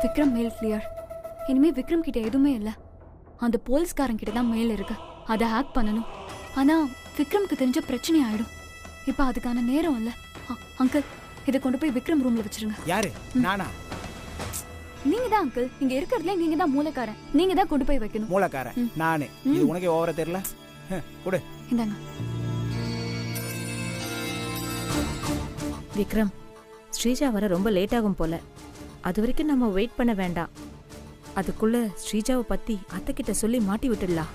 Vikram mail clear. இனிமே விக்ரம் கிட்ட எதுவுமே இல்லை. அந்த போலீஸ்காரன் கிட்ட தான் மெயில் இருக்கு. அதை ஹேக் பண்ணணும். ஆனா விக்ரம்க்கு தெரிஞ்ச பிரச்சனை ஆயிடும். இப்ப அதுக்கான நேரம் இல்ல. அங்கிள், இதை கொண்டு போய் விக்ரம் ரூம்ல வச்சிருங்க. யாரு? நானா? நீங்க தான் அங்கிள். இங்க இருக்கிறதுல நீங்க தான் மூலக்காரன். நீங்க தான் கொண்டு போய் வைக்கணும். மூலக்காரன் நானு. இது உனக்கு ஓவரா தெரியல. கொடு. இந்தாங்க. விக்ரம், ஸ்ரீஜா வர ரொம்ப லேட் ஆகும் போல. அது வரைக்கும் நம்ம வெயிட் பண்ண வேண்டாம். அதுக்குள்ள ஸ்ரீஜாவை பத்தி அத்தை கிட்ட சொல்லி மாட்டி விட்டுடலாம்.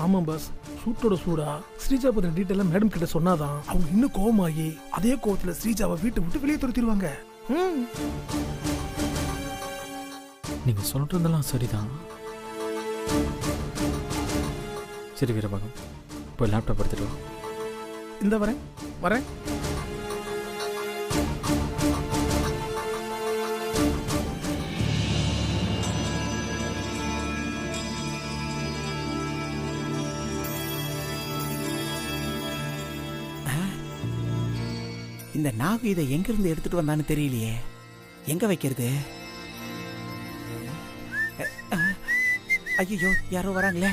ஆமா பாஸ், சூட்டோட சூடா ஸ்ரீஜா பத்தின டீட்டெயில மேடம் கிட்ட சொன்னாதான் அவங்க இன்னும் கோவமாகி அதே கோவத்துல ஸ்ரீஜாவை வீட்டை விட்டு வெளியே துரத்திடுவாங்க. நீங்க சொல்றதெல்லாம் சரிதான். சரி வீரபாகம், இப்போ லேப்டாப் எடுத்துட்டு வா. இந்த வரேன் வரேன். இந்த நாகு இதை எங்க இருந்து எடுத்துட்டு வந்தான்னு தெரியலையே. எங்க வைக்கிறது? ஐயோ, யாரோ வராங்களே.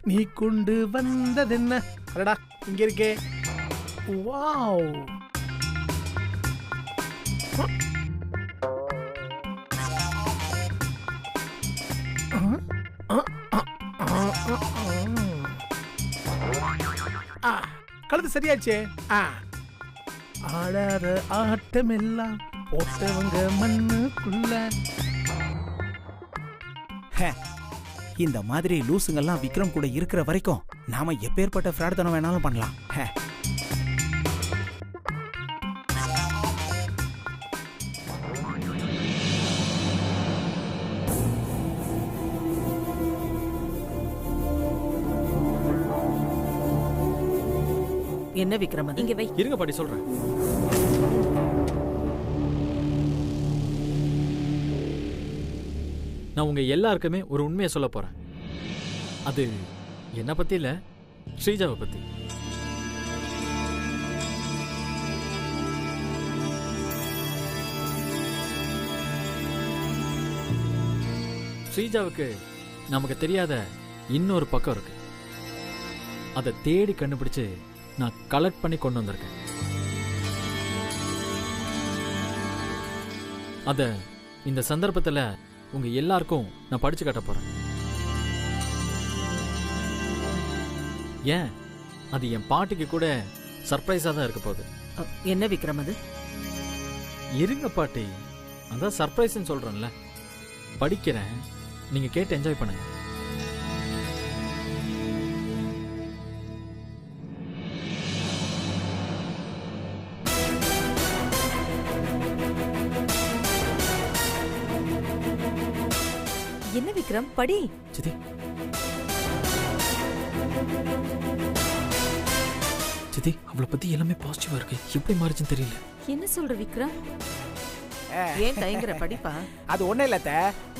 நீ கொண்டு வந்தது என்ன? அடடா, இங்க இருக்கே. வாவ், கழுத்து சரியாச்சே. ஆடாத ஆட்டம் எல்லாம் போட்டவங்க மண்ணுக்குள்ள. இந்த மாதிரி லூசுங்கெல்லாம் விக்ரம் கூட இருக்கிற வரைக்கும் நாம எப்பேற்பட்ட ஃப்ராட்தனம் வேணாலும் பண்ணலாம். என்ன விக்ரம், இங்க வை. இருங்க பாட்டி, சொல்றேன். நான் உங்க எல்லாருக்குமே ஒரு உண்மையை சொல்ல போறேன். அது என்ன பத்தி இல்ல, ஸ்ரீஜாவை பத்தி. ஸ்ரீஜாவுக்கு நமக்கு தெரியாத இன்னொரு பக்கம் இருக்கு. அதை தேடி கண்டுபிடிச்சு நான் கலெக்ட் பண்ணி கொண்டு வந்திருக்கேன். அத இந்த சந்தர்ப்பத்தில் உங்க எல்லாருக்கும் நான் படிச்சு காட்ட போறேன். ஏன், அது என் பாட்டிக்கு கூட சர்ப்ரைஸா தான் இருக்க போகுது. என்ன விக்ரம் அது? இருங்க பாட்டி, அதான் சர்ப்ரைஸ்ன்னு சொல்றேன்ல. படிக்கிறேன், நீங்க கேட்டு என்ஜாய் பண்ணுங்க. என்ன விக்ரம், படி. சித்தி, சித்தி, அவளை பத்தி எல்லாமே பாசிட்டிவா இருக்கு. எப்படி மாறிச்சுன்னு தெரியல. என்ன சொல்ற விக்ரம்? ஏன் தயங்குற? படிப்பா. அது ஒண்ணு இல்லத்த,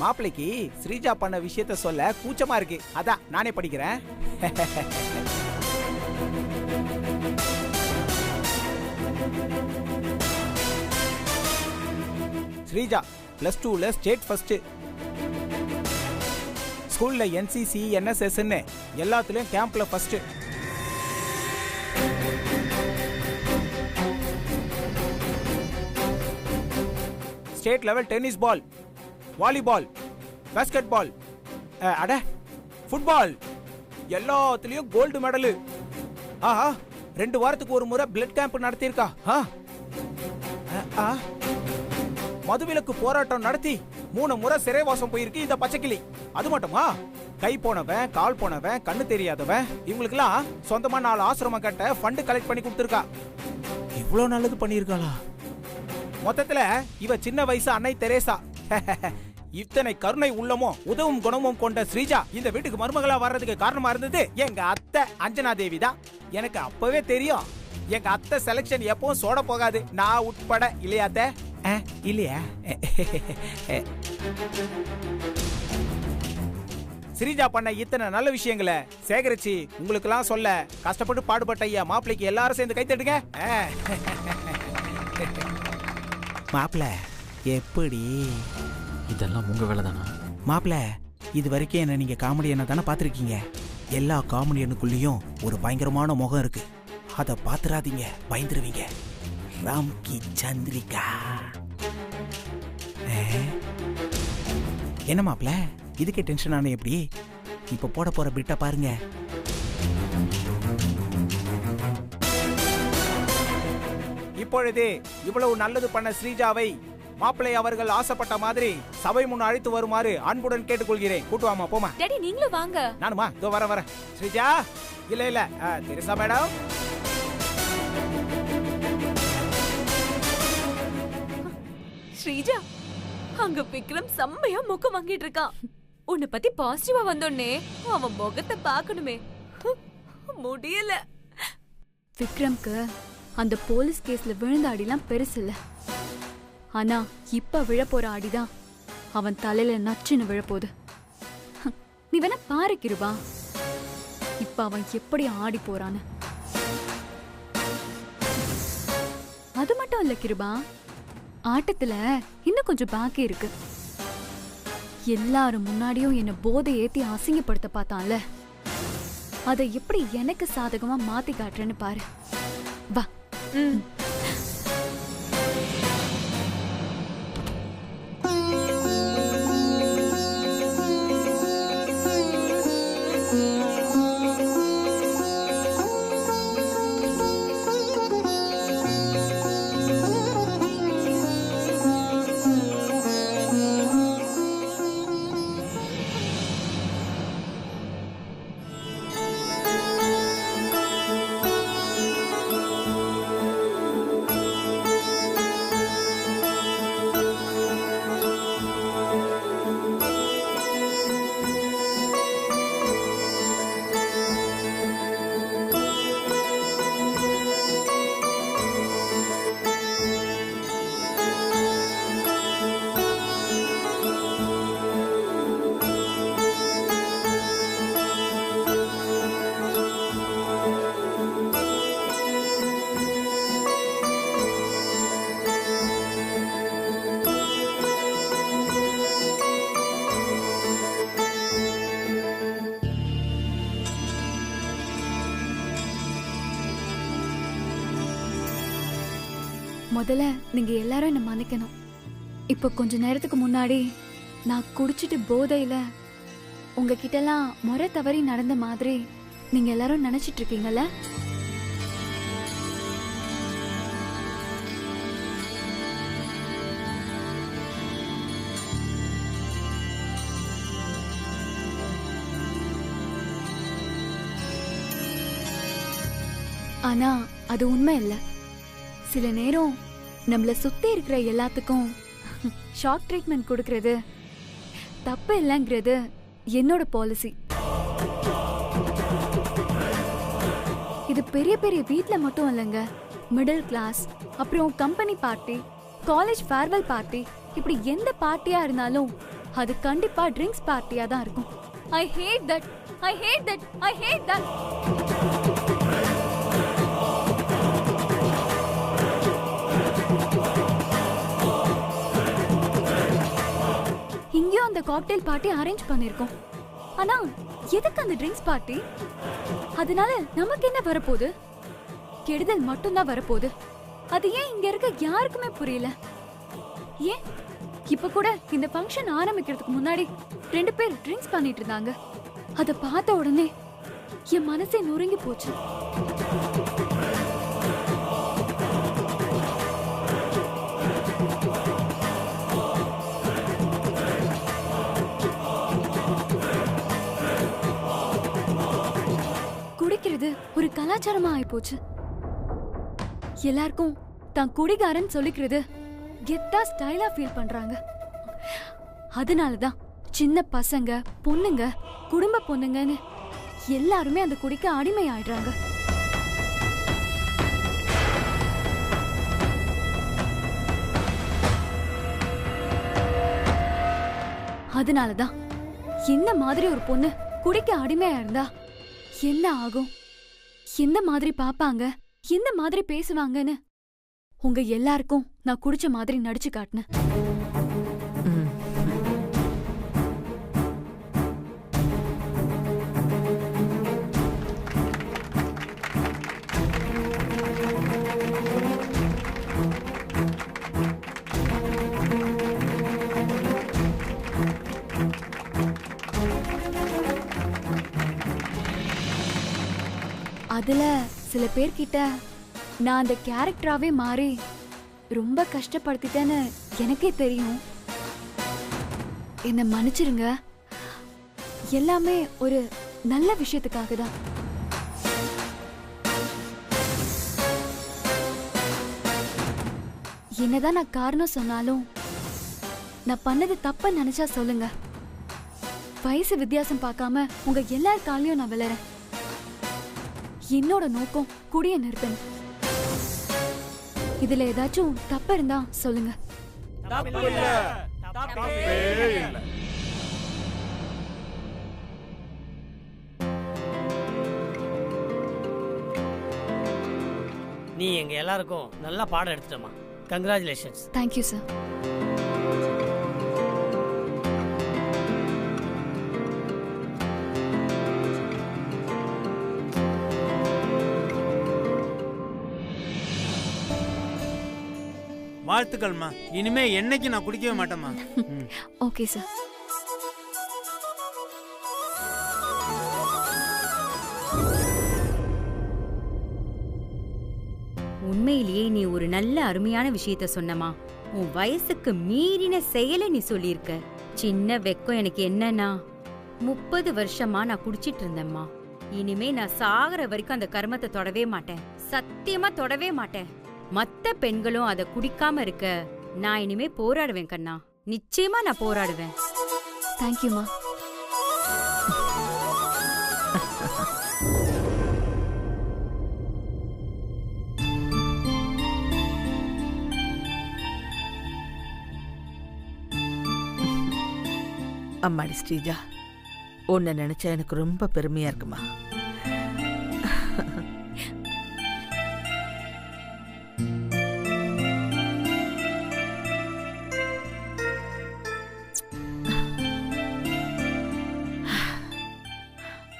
மாப்பிளைக்கு ஸ்ரீஜா பண்ண விஷயத்த சொல்ல கூச்சமா இருக்கு. அதான் நானே படிக்கிறேன். ஸ்ரீஜா +2ல ஸ்டேட் ஃபர்ஸ்ட். ஸ்கூல்ல NCC NSS எல்லாத்துலயும் கேம்ப்ல first. State level tennis ball, volleyball, basketball, அட ஃபுட்பால் எல்லாத்துலயும் கோல்டு மெடல். ஆஹா, 2 வாரத்துக்கு ஒரு முறை பிளட் கேம்ப் நடத்தியிருக்கா. மதுவிலக்கு போராட்டம் நடத்தி 3 முறை சிறைவாசம் போயிருக்கு இந்த பச்சைக்கிளி. அது மட்டுமா, கை போனவன், கால் போனவன், கண்ணு தெரியாதவன், இவங்களுக்கெல்லாம் சொந்தமா 4 ஆசிரமம் கட்ட ஃபண்ட் கலெக்ட் பண்ணி கொடுத்துருக்கா. இவ்வளவு நல்லது பண்ணியிருக்காளா? மொத்தத்துல இவ சின்ன வயசு அன்னை தெரேசா. இத்தனை கருணை உள்ளமும் உதவும் குணமும் கொண்ட ஸ்ரீஜா இந்த வீட்டுக்கு மருமகளா வர்றதுக்கு காரணமா இருந்தது எங்க அத்தை அஞ்சனா தேவி தான். எனக்கு அப்பவே தெரியும், எங்க அத்தை செலக்ஷன் எப்பவும் சோட போகாது, நான் உட்பட. இல்லையா அத்தை? இல்லையா? ஸ்ரீஜா பண்ண இத்தனை நல்ல விஷயங்களை சேகரிச்சு உங்களுக்கெல்லாம் சொல்ல கஷ்டப்பட்டு பாடுபட்ட ஐயா மாப்பிளைக்கு எல்லாரும் சேர்ந்து கை தட்டுங்க. மாப்பிள எப்படி? இதெல்லாம் உங்க வேலை தானா? மாப்பிள இது வரைக்கும் என்ன நீங்க காமெடியனை தானே பார்த்துருக்கீங்க. எல்லா காமெடியனுக்குள்ளேயும் ஒரு பயங்கரமான முகம் இருக்கு. அதை பார்த்துறாதீங்க, பயந்துருவீங்க. ராம்கி சந்திரிகா. என்ன மாப்பிள இதுக்கே டென்ஷன் ஆன எப்படி? இப்ப போட போற பிட்ட பாருங்க. இப்பொழுது இவ்வளவு நல்லது பண்ண ஸ்ரீஜாவை மாப்பிள்ளை அவர்கள் ஆசைப்பட்ட மாதிரி சபை முன் அழைத்து வருமாறு அன்புடன் கேட்டுக்கொள்கிறேன். கூட்டுவாமா போமா. டாடி நீங்களும் வாங்க. நானுமா இதோ வர ஸ்ரீஜா. இல்ல தெரிசா மேடம். ஸ்ரீஜா, அங்க விக்ரம் செம்மையா முகம் வாங்கிட்டு இருக்கான். உன்னை பத்தி பாசிட்டிவா வந்தோடனே அவன் முகத்தை பார்க்கணுமே, முடியல. விக்ரம்க்கு அந்த போலீஸ் கேஸ்ல விழுந்த அடிலாம் பெருசு இல்ல. ஆனா இப்ப விழப்போற அடிதான் அவன் தலையில நச்சுன்னு விழப்போகுது. நீ வேணா பாரு கிருபா, இப்ப அவன் எப்படி ஆடி போறான்னு. அது மட்டும் இல்ல கிருபா, ஆட்டத்துல இன்னும் கொஞ்சம் பாக்கி இருக்கு. எல்லாரும் முன்னாடியும் என்ன போதை ஏத்தி அசிங்கப்படுத்த பார்த்தான்ல, அதை எப்படி எனக்கு சாதகமா மாத்தி காட்டுறேன்னு பாரு. வா. முதல்ல நீங்க எல்லாரும் என்ன மன்னிக்கணும். இப்ப கொஞ்ச நேரத்துக்கு முன்னாடி நான் குடிச்சிட்டு போதையில உங்ககிட்ட எல்லாம் முறை தவறி நடந்த மாதிரி நீங்க எல்லாரும் நினைச்சிட்டு இருக்கீங்கல்ல. ஆனா அது உண்மை இல்ல. சில நேரம் நம்மள சுத்தி இருக்கிற எல்லாத்துக்கும் ஷாக் ட்ரீட்மெண்ட் கொடுக்கறது தப்பு இல்லைங்கிறது என்னோட பாலிசி. இது பெரிய பெரிய வீட்ல மட்டும் இல்லைங்க, மிடில் கிளாஸ், அப்புறம் company party, college farewell party, இப்படி எந்த பார்ட்டியா இருந்தாலும் அது கண்டிப்பா ட்ரிங்க்ஸ் பார்ட்டியா தான் இருக்கும். I hate that, I hate that, I hate that. இங்கேயும் அந்த காக்டெயில் பார்ட்டி அரேஞ்ச் பண்ணிருக்கோம். ஆனா எதுக்கு அந்த ட்ரிங்க்ஸ் பார்ட்டி? அதனால நமக்கு என்ன வரப்போகுது? கெடுதல் மட்டும்தான் வரப்போகுது. அது ஏன் இங்க இருக்க யாருக்குமே புரியல. ஏன் இப்ப கூட இந்த ஃபங்க்ஷன் ஆரம்பிக்கிறதுக்கு முன்னாடி 2 பேர் ட்ரிங்க்ஸ் பண்ணிட்டு இருந்தாங்க. அத பார்த்த உடனே என் மனசே நொறுங்கி போச்சு. குடிக்கிறது ஒரு கலாச்சாரமா ஆயிப்போச்சு. எல்லாருக்கும் தான் குடிகாரன் சொல்லிக்கிறது கெத்தா ஸ்டைலா ஃபீல் பண்றாங்க. அதனாலதான் சின்ன பசங்க, பொண்ணுங்க, குடும்ப பொண்ணுங்கன்னு எல்லாருமே அந்த குடிக்க அடிமை ஆயிடுறாங்க. அதனாலதான் என்ன மாதிரி ஒரு பொண்ணு குடிக்க அடிமையா இருந்தா என்ன ஆகும், எந்த மாதிரி பாப்பாங்க, எந்த மாதிரி பேசுவாங்கன்னு உங்க எல்லாருக்கும் நான் குடிச்ச மாதிரி நடிச்சு காட்டினேன். அதுல சில பேர்கிட்ட நான் அந்த கேரக்டராவே மாறி ரொம்ப கஷ்டப்படுத்திட்டேன்னு எனக்கே தெரியும். என்ன மன்னிச்சிருங்க. எல்லாமே ஒரு நல்ல விஷயத்துக்காக தான். என்னதான் நான் காரணம் சொன்னாலும் நான் பண்ணது தப்ப நினைச்சா சொல்லுங்க. வயசு வித்தியாசம் பார்க்காம உங்க எல்லார் காலையும் நான் விளைறேன். என்னோட நோக்கம் குடிய நிறுத்தணும். இதுல ஏதாச்சும் தப்பு இருந்தா சொல்லுங்க. நீ எங்க எல்லாருக்கும் நல்லா பாடம் எடுத்துட்டமா. கங்க்ராச்சுலேஷன்ஸ். Thank you sir. வாழ்த்துக்கள்மா. இனிமே என்னைக்கு நான் குடிக்கவே மாட்டேம்மா. Okay sir. உண்மையிலேயே நீ ஒரு நல்ல அருமையான விஷயத்த சொன்னமா. உன் வயசுக்கு மீறின செயலை நீ சொல்லியிருக்க. சின்ன வெக்கம் எனக்கு என்னன்னா, 30 வருஷமா நான் குடிச்சிட்டு இருந்தேம்மா. இனிமே நான் சாகர வரைக்கும் அந்த கர்மத்தை தொடவே மாட்டேன். சத்தியமா தொடவே மாட்டேன். மத்த பெண்களும் அதை குடிக்காம இருக்க நான் இனிமே போராடுவேன் கண்ணா. நிச்சயமா நான் போராடுவேன். தேங்க்யூமா. அம்மாடி ஸ்ரீஜா, உன்னை நினைச்சா எனக்கு ரொம்ப பெருமையா இருக்குமா.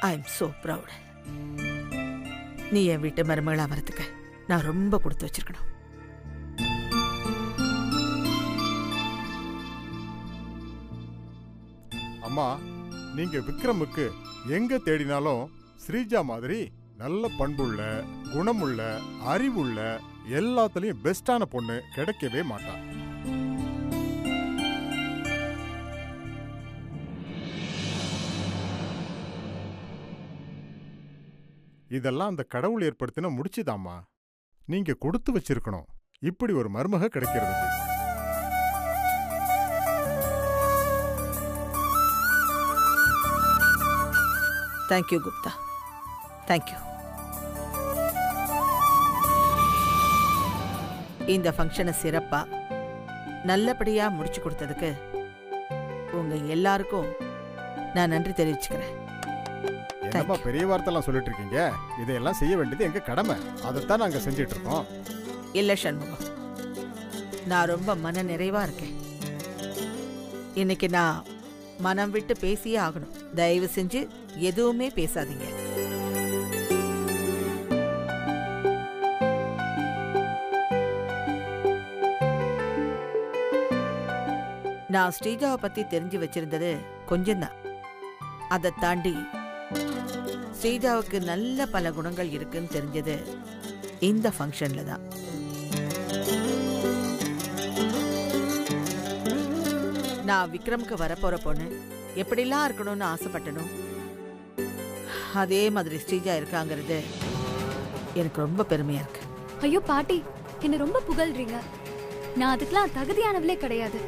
I am so proud. நீ என் வீட்டு மருமகளா வரதுக்கு நான் ரொம்ப கொடுத்து வச்சிருக்கணும். அம்மா, நீங்க விக்ரமுக்கு எங்க தேடினாலும் ஸ்ரீஜா மாதிரி நல்ல பண்புள்ள, குணமுள்ள, அறிவுள்ள, எல்லாத்துலயும் பெஸ்டான பொண்ணு கிடைக்கவே மாட்டா. இதெல்லாம் அந்த கடவுள் ஏற்படுத்தின முடிச்சுதாம்மா. நீங்க கொடுத்து வச்சிருக்கணும் இப்படி ஒரு மருமக கிடைக்கிறது. Thank you Gupta, thank you. இந்த ஃபங்க்ஷனை சிறப்பா நல்லபடியா முடிச்சு கொடுத்ததுக்கு உங்க எல்லாருக்கும் நான் நன்றி தெரிவிச்சுக்கிறேன். என்னப்பா பெரிய வார்த்தைலாம் சொல்லிட்டு இருக்கீங்க? இதையெல்லாம் செய்ய வேண்டியது எங்க கடமை. அதைத்தான் நாங்க செஞ்சிட்டு இருக்கோம். இல்ல சண்முகம், நான் ரொம்ப மன நிறைவா இருக்கேன். இன்னைக்கு நான் மனம் விட்டு பேசியே ஆகணும். தயவு செஞ்சு எதுவுமே பேசாதீங்க. நான் ஸ்ரீஜாவை பத்தி தெரிஞ்சு வச்சிருந்தது கொஞ்சம்தான். அதை தாண்டி ஸ்ரீஜாவுக்கு நல்ல பல குணங்கள் இருக்குன்னு தெரிஞ்சது இந்த ஃபங்க்ஷன்ல தான். நான் விக்ரமுக்கு வரப்போற பொண்ணு எப்படிலாம் இருக்கணும்னு ஆசைப்பட்டனும் அதே மாதிரி ஸ்ரீஜா இருக்காங்கிறது எனக்கு ரொம்ப பெருமையா இருக்கு. ஐயோ பாட்டி, என்ன ரொம்ப புகழ்றீங்க. நான் அதுக்கெல்லாம் தகுதியானவளே கிடையாது.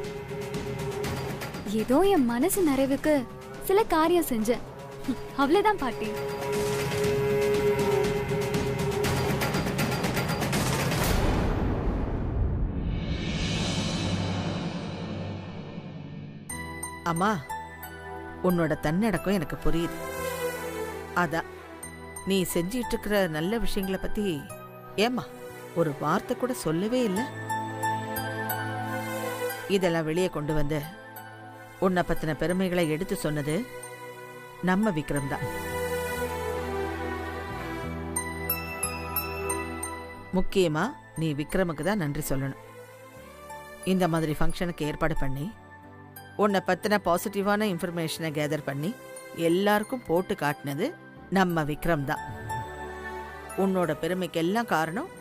ஏதோ என் மனசு நிறைவுக்கு சில காரியம் செஞ்சேன், அவ்வளவுதான் பாட்டி. அம்மா, உன்னோட தன்னடக்கம் எனக்கு புரியுது. அதான் நீ செஞ்சிட்டு இருக்கிற நல்ல விஷயங்களை பத்தி ஏம்மா ஒரு வார்த்தை கூட சொல்லவே இல்லை. இதெல்லாம் வெளியே கொண்டு வந்து உன்னை பத்தின பெருமைகளை எடுத்து சொன்னது நம்ம விக்ரம் தான். முக்கியமா நீ விக்ரமுக்கு தான் நன்றி சொல்லணும். இந்த மாதிரி ஃபங்க்ஷனுக்கு ஏற்பாடு பண்ணி உன்னை பத்தின பாசிட்டிவான இன்ஃபர்மேஷனை கேதர் பண்ணி எல்லாருக்கும் போட்டு காட்டினது நம்ம விக்ரம் தான். உன்னோட பெருமைக்கெல்லாம் காரணம்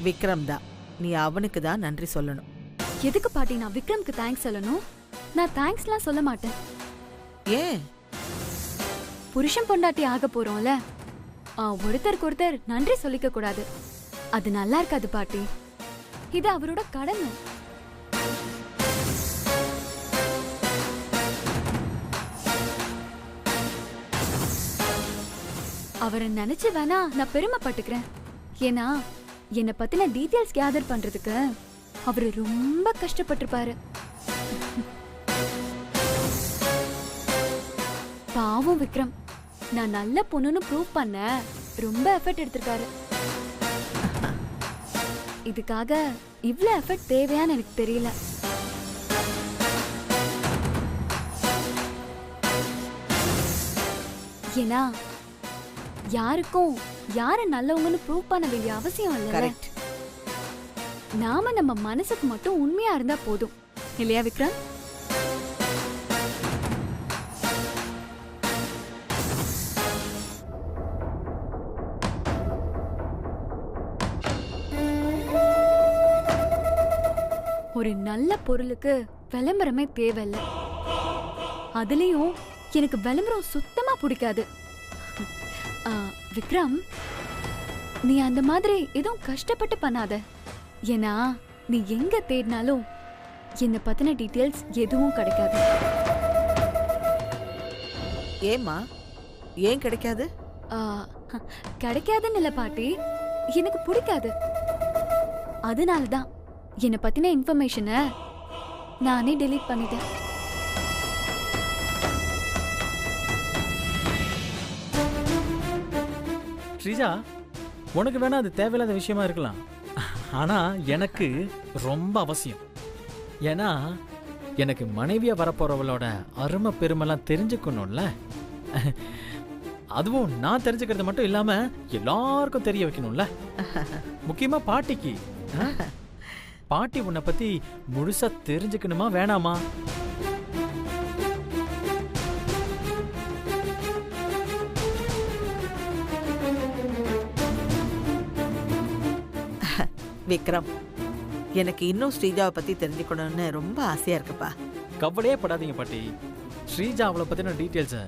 விக்ரம் தான். நீ அவனுக்கு தான் நன்றி சொல்லணும். எதுக்கு பாட்டி நான் விக்ரம்க்கு தேங்க்ஸ் சொல்லணும்? நான் தேங்க்ஸ்லாம் சொல்ல மாட்டேன். ஏன்? புருஷன் பொண்டாட்டி ஆக போறோம்ல, ஒருத்தருக்கு ஒருத்தர் நன்றி சொல்லிக்க கூடாது. அது நல்லா இருக்காது பாட்டி. இது அவரோட கடமை. அவரை நினைச்சு வேணா நான் பெருமைப்பட்டுக்கிறேன். ஏன்னா என்னை பத்தின டீடைல்ஸ் கேதர் பண்றதுக்கு அவரு ரொம்ப கஷ்டப்பட்டிருப்பாரு. பாவம் விக்ரம், நான் நல்ல பொண்ணுன்னு ப்ரூவ் பண்ண ரொம்ப எஃபர்ட் எடுத்திருக்காரு. இதுக்காக இவ்ளோ எஃபர்ட் தேவையான்னு எனக்கு தெரியல. ஏன்னா யாருக்கும் யார நல்லவங்கன்னு ப்ரூவ் பண்ண வேண்டிய அவசியம் இல்ல. நாம நம்ம மனசுக்கு மட்டும் உண்மையா இருந்தா போதும் இல்லையா விக்ரம்? ஒரு நல்ல பொருளுக்கு விளம்பரமே தேவையில்லை. அதுலயும் எனக்கு விளம்பரம் சுத்தமா பிடிக்காது. விக்ரம், நீ அந்த மாதிரி எதுவும் கஷ்டப்பட்டு பண்ணாத. ஏன்னா நீ எங்க தேடினாலும் என்ன பத்தின டீடைல்ஸ் எதுவும் கிடைக்காது. ஏமா ஏன் கிடைக்காது? கிடைக்காதுன்னு இல்ல பாட்டி, எனக்கு பிடிக்காது. அதனாலதான் என்ன பத்தின இன்ஃபர்மேஷனை நானே டெலீட் பண்ணிட்டேன். ஸ்ரீஜா, உனக்கு வேணா அது தேவையில்லாத விஷயமா இருக்கலாம். ஆனா எனக்கு ரொம்ப அவசியம். ஏன்னா எனக்கு மனைவியா வரப்போறவளோட அருமை பெருமைலாம் தெரிஞ்சுக்கணும்ல. அதுவும் நான் தெரிஞ்சுக்கிறது மட்டும் இல்லாம எல்லாருக்கும் தெரிய வைக்கணும்ல. முக்கியமா பாட்டிக்கு. பாட்டி உன்னை பத்தி முழுசா தெரிஞ்சுக்கணுமா வேணாமா? விக்ரம், எனக்கு இன்னும் ஸ்ரீஜாவை பத்தி தெரிஞ்சுக்கணும்னு ரொம்ப ஆசையா இருக்குப்பா. கவலையே படாதீங்க பாட்டி. ஸ்ரீஜா அவளை பத்தின டீட்டெயில்ஸை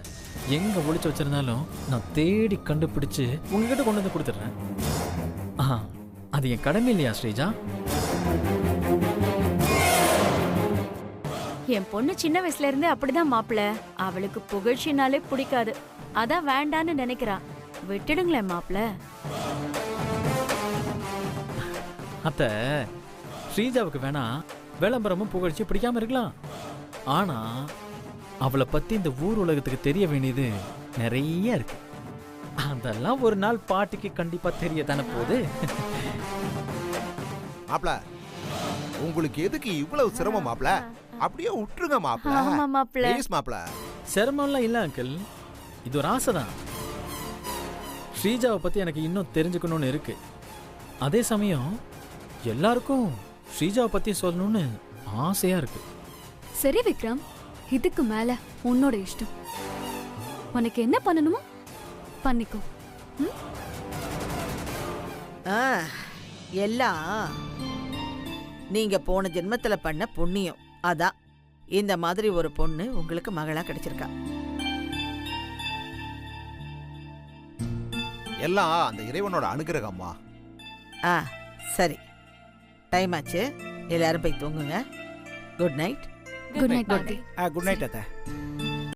எங்க ஒளிச்சு வச்சிருந்தாலும் நான் தேடி கண்டுபிடிச்சு உங்ககிட்ட கொண்டு வந்து கொடுத்துட்றேன். அது என் கடமை இல்லையா ஸ்ரீஜா? என் பொண்ணு சின்ன வயசுல இருந்து அப்படிதான் மாப்பிள்ள. அவளுக்கு புகழ்ச்சினாலே பிடிக்காது. அதான் வேண்டான்னு நினைக்கிறா. விட்டுடுங்களேன் மாப்பிள்ள. அத்த, ஸ்ரீஜாவுக்கு வேணா விளம்பரமும் புகழ்ச்சி பிடிக்காம இருக்கலாம். ஆனா அவளை பத்தி இந்த ஊர் உலகத்துக்கு தெரிய வேண்டியது நிறைய இருக்கு. அதெல்லாம் ஒரு நாள் பாட்டிக்கு கண்டிப்பா தெரிய தானே போகுது. மாப்ள, உங்களுக்கு எதுக்கு இவ்வளவு சிரமம் மாப்ள? அப்படியே விட்டுருங்க மாப்ள. ப்ளீஸ் மாப்ள. சிரமம்லாம் இல்ல அங்கிள், இது ஒரு ஆசைதான். ஸ்ரீஜாவை பத்தி எனக்கு இன்னும் தெரிஞ்சுக்கணும்னு இருக்கு. அதே சமயம் எல்லாருக்கும் ஸ்ரீஜாவை பத்தி சொல்லணும்னு ஆசையா இருக்கு. சரி விக்ரம், இதுக்கு மேல உன்னோட இஷ்டம். உனக்கு என்ன பண்ணணுமோ பண்ணிக்கோ. எல்லாம் நீங்க போன ஜென்மத்துல பண்ண புண்ணியம். அதான் இந்த மாதிரி ஒரு பொண்ணு உங்களுக்கு மகளா கிடைச்சிருக்கா. எல்லாம் அந்த இறைவனோட அனுகிரகம்மா. சரி, டைம் ஆச்சு. எல்லாரும் போய் தூங்குங்க. Good night. குட் நைட் பாட்டி. குட் நைட் அத்தை.